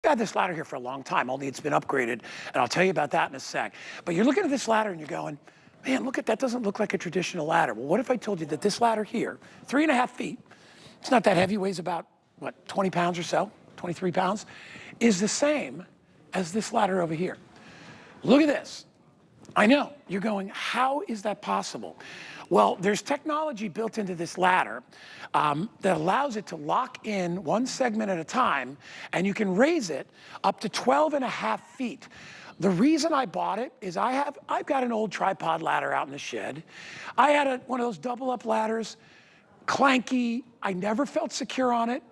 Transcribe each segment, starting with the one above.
had this ladder here for a long time, only it's been upgraded, and I'll tell you about that in a sec. But you're looking at this ladder and you're going, man, look at that, doesn't look like a traditional ladder. Well, what if I told you that this ladder here, 3.5 feet, it's not that heavy, weighs about, what, 20 pounds or so, 23 pounds, is the same as this ladder over here. Look at this. I know, you're going, how is that possible? Well, there's technology built into this ladder that allows it to lock in one segment at a time, and you can raise it up to 12.5 feet. The reason I bought it is I've got an old tripod ladder out in the shed. I had one of those double up ladders, clanky. I never felt secure on it.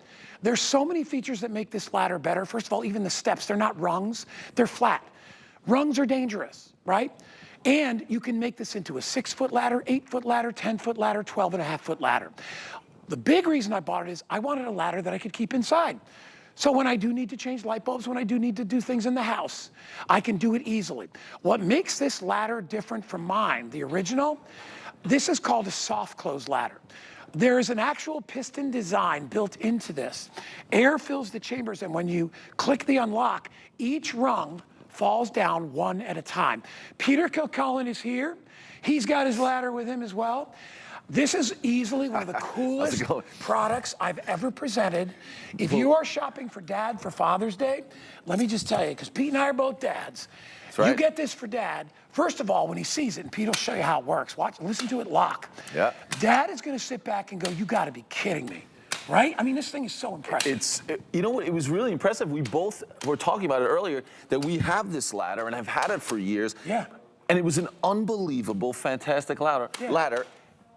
There's so many features that make this ladder better. First of all, even the steps, they're not rungs, they're flat. Rungs are dangerous, right? And you can make this into a 6-foot ladder, 8-foot ladder, 10-foot ladder, 12.5-foot ladder. The big reason I bought it is I wanted a ladder that I could keep inside. So when I do need to change light bulbs, when I do need to do things in the house, I can do it easily. What makes this ladder different from mine, the original, this is called a soft close ladder. There is an actual piston design built into this. Air fills the chambers, and when you click the unlock, each rung falls down one at a time. Peter Kilcullen is here. He's got his ladder with him as well. This is easily one of the coolest products I've ever presented. If you are shopping for Dad for Father's Day, let me just tell you, because Pete and I are both dads. That's right. You get this for Dad. First of all, when he sees it, and Pete will show you how it works. Watch, listen to it lock. Yeah. Dad is going to sit back and go, you got to be kidding me. Right? I mean, this thing is so impressive. You know what? It was really impressive. We both were talking about it earlier, that we have this ladder and have had it for years. Yeah. And it was an unbelievable, fantastic ladder.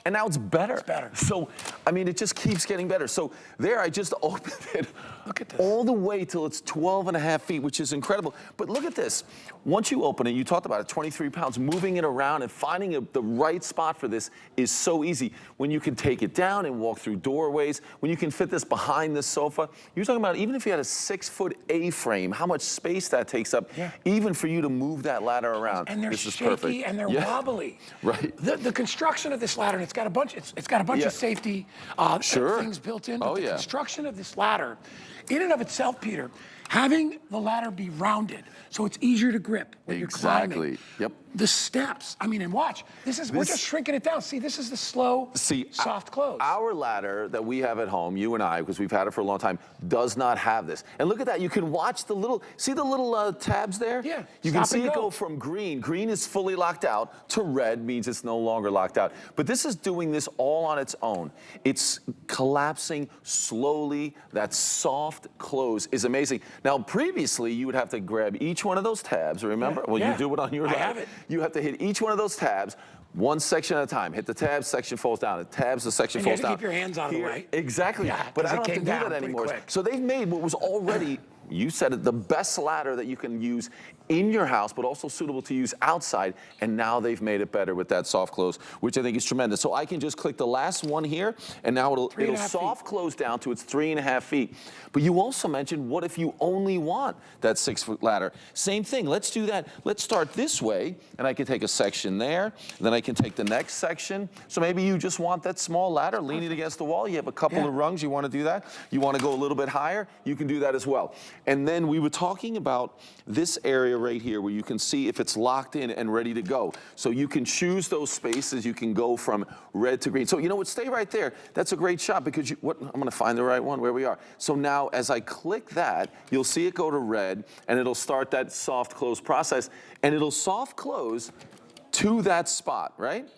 And now it's better. It's better. So, I mean, it just keeps getting better. So there, I just opened it. Look at this. All the way till it's 12.5 feet, which is incredible. But look at this. Once you open it, you talked about it, 23 pounds, moving it around and finding the right spot for this is so easy. When you can take it down and walk through doorways, when you can fit this behind the sofa. You're talking about even if you had a 6-foot A-frame, how much space that takes up, even for you to move that ladder around. And they're shaky and they're wobbly. Right. The construction of this ladder, and it's got a bunch of safety things built in. But the construction of this ladder, in and of itself, Peter, having the ladder be rounded so it's easier to grip when you're climbing. Yep. The steps, I mean, and watch, we're just shrinking it down. See, this is the slow, soft close. Our ladder that we have at home, you and I, because we've had it for a long time, does not have this. And look at that, you can watch the little, see the little tabs there? Yeah, you can see it go from green. Green is fully locked out to red, means it's no longer locked out. But this is doing this all on its own. It's collapsing slowly. That soft close is amazing. Now, previously, you would have to grab each one of those tabs, remember? Well, you do it on your ladder. I have it. You have to hit each one of those tabs, one section at a time. Hit the tabs, section falls down. The tabs, the section falls down. You have to keep your hands out of the way. Exactly. Yeah, but I don't have to do that anymore. So they've made what was already, you said it, the best ladder that you can use in your house, but also suitable to use outside. And now they've made it better with that soft close, which I think is tremendous. So I can just click the last one here, and now it'll soft close down to its 3.5 feet. But you also mentioned, what if you only want that 6-foot ladder? Same thing. Let's do that. Let's start this way, and I can take a section there. Then I can take the next section. So maybe you just want that small ladder leaning against the wall. You have a couple of rungs. You want to do that. You want to go a little bit higher. You can do that as well. And then we were talking about this area right here where you can see if it's locked in and ready to go. So you can choose those spaces. You can go from red to green. So you know what? Stay right there. That's a great shot because I'm going to find the right one where we are. So now as I click that, you'll see it go to red, and it'll start that soft close process, and it'll soft close to that spot, right?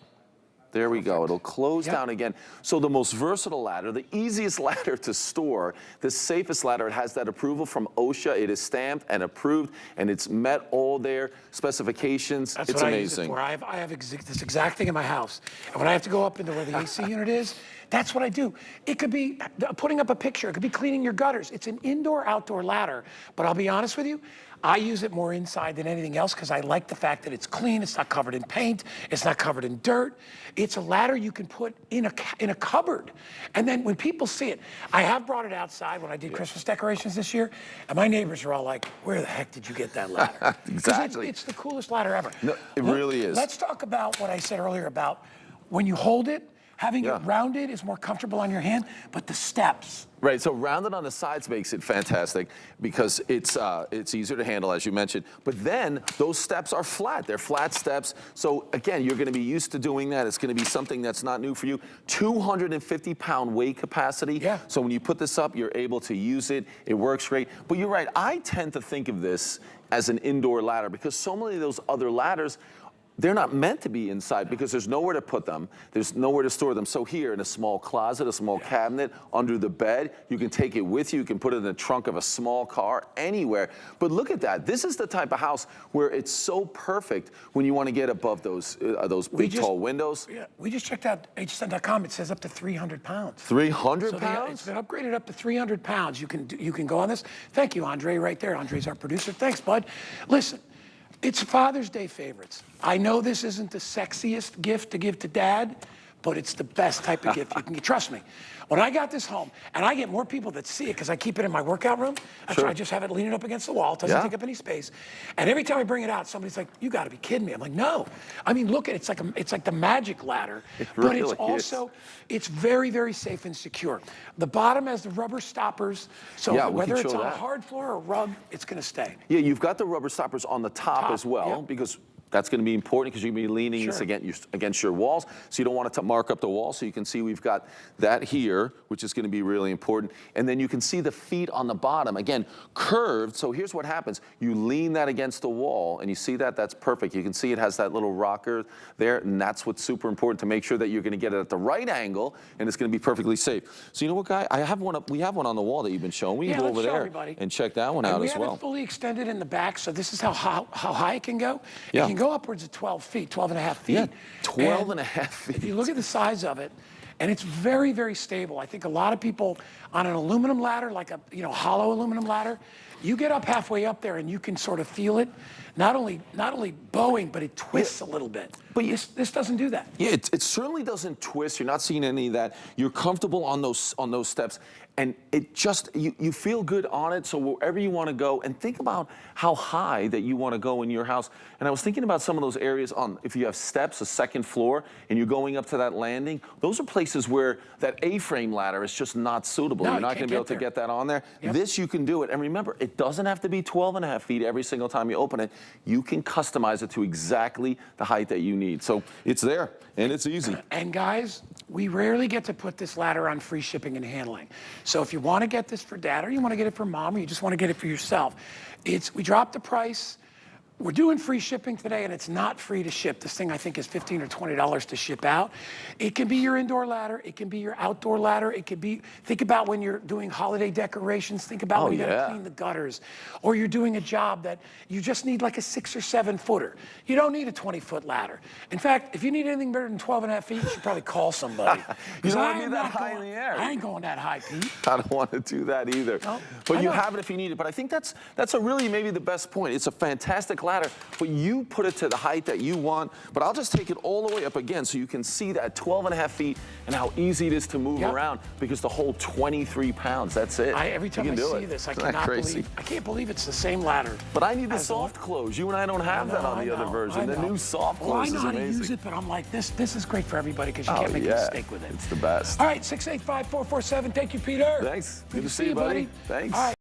There we go. It'll close down again. So the most versatile ladder, the easiest ladder to store, the safest ladder. It has that approval from OSHA. It is stamped and approved, and it's met all their specifications. That's what I use it for. I have this exact thing in my house. And when I have to go up into where the AC unit is, that's what I do. It could be putting up a picture. It could be cleaning your gutters. It's an indoor-outdoor ladder. But I'll be honest with you, I use it more inside than anything else because I like the fact that it's clean. It's not covered in paint. It's not covered in dirt. It's a ladder you can put in a cupboard. And then when people see it, I have brought it outside when I did Christmas decorations this year, and my neighbors are all like, where the heck did you get that ladder? Exactly. It's the coolest ladder ever. No, it really is. Let's talk about what I said earlier about when you hold it, Having it rounded is more comfortable on your hand, but the steps. Right, so rounded on the sides makes it fantastic because it's easier to handle, as you mentioned. But then those steps are flat. They're flat steps. So again, you're going to be used to doing that. It's going to be something that's not new for you. 250-pound weight capacity. Yeah. So when you put this up, you're able to use it. It works great. But you're right. I tend to think of this as an indoor ladder because so many of those other ladders, they're not meant to be inside because there's nowhere to put them. There's nowhere to store them. So here in a small closet, a small cabinet, under the bed, you can take it with you. You can put it in the trunk of a small car, anywhere. But look at that. This is the type of house where it's so perfect when you want to get above those big, tall windows. Yeah, we just checked out hsn.com. It says up to 300 pounds. 300 pounds? It's been upgraded up to 300 pounds. You can go on this. Thank you, Andre, right there. Andre's our producer. Thanks, bud. Listen. It's Father's Day favorites. I know this isn't the sexiest gift to give to Dad, but it's the best type of gift you can get. Trust me. When I got this home, and I get more people that see it because I keep it in my workout room. I just have it leaning up against the wall. It doesn't take up any space. And every time I bring it out, somebody's like, "You got to be kidding me!" I'm like, "No." I mean, look at it. It's like the magic ladder, but it's also it's very, very safe and secure. The bottom has the rubber stoppers, so whether it's on a hard floor or rug, it's going to stay. Yeah, you've got the rubber stoppers on the top as well because that's going to be important because you're going to be leaning against your walls, so you don't want it to mark up the wall. So you can see we've got that here, which is going to be really important. And then you can see the feet on the bottom, again, curved. So here's what happens. You lean that against the wall, and you see that? That's perfect. You can see it has that little rocker there, and that's what's super important to make sure that you're going to get it at the right angle, and it's going to be perfully safe. So you know what, Guy? We have one on the wall that you've been showing. We can go over there and check that one out as well. We have it fully extended in the back, so this is how high it can go. It can go upwards of 12 feet, 12.5 feet. Yeah, 12.5 feet. If you look at the size of it, and it's very, very stable. I think a lot of people on an aluminum ladder, like a hollow aluminum ladder, you get up halfway up there and you can sort of feel it. Not only bowing, but it twists a little bit. But this doesn't do that. Yeah, it certainly doesn't twist. You're not seeing any of that. You're comfortable on those steps, and it just you feel good on it. So wherever you want to go, and think about how high that you want to go in your house. And I was thinking about some of those areas if you have steps, a second floor, and you're going up to that landing. Those are places where that A-frame ladder is just not suitable. You're not going to be able to get that on there. This you can do it, and remember, it doesn't have to be 12.5 feet every single time you open it. You can customize it to exactly the height that you need. So it's there, and it's easy. And guys, we rarely get to put this ladder on free shipping and handling. So if you want to get this for Dad, or you want to get it for Mom, or you just want to get it for yourself, we dropped the price. We're doing free shipping today, and it's not free to ship. This thing, I think, is $15 or $20 to ship out. It can be your indoor ladder. It can be your outdoor ladder. It could be, think about when you're doing holiday decorations. Think about when you got to clean the gutters. Or you're doing a job that you just need like a 6 or 7 footer. You don't need a 20-foot ladder. In fact, if you need anything better than 12.5 feet, you should probably call somebody. You don't want to be that high in the air. I ain't going that high, Pete. I don't want to do that either. No, but you have it if you need it. But I think that's a really maybe the best point. It's a fantastic ladder, but you put it to the height that you want. But I'll just take it all the way up again so you can see that 12.5 feet and how easy it is to move around, because the whole 23 pounds, that's it. Every time I see this, I can't believe it's the same ladder. But I need the soft close. You and I don't have that on the other version. The new soft close is amazing. I know how to use it, but I'm like, this is great for everybody because you can't make a mistake with it. It's the best. All right, 685-447. Thank you, Peter. Thanks. Good to see you, buddy. Thanks. All right.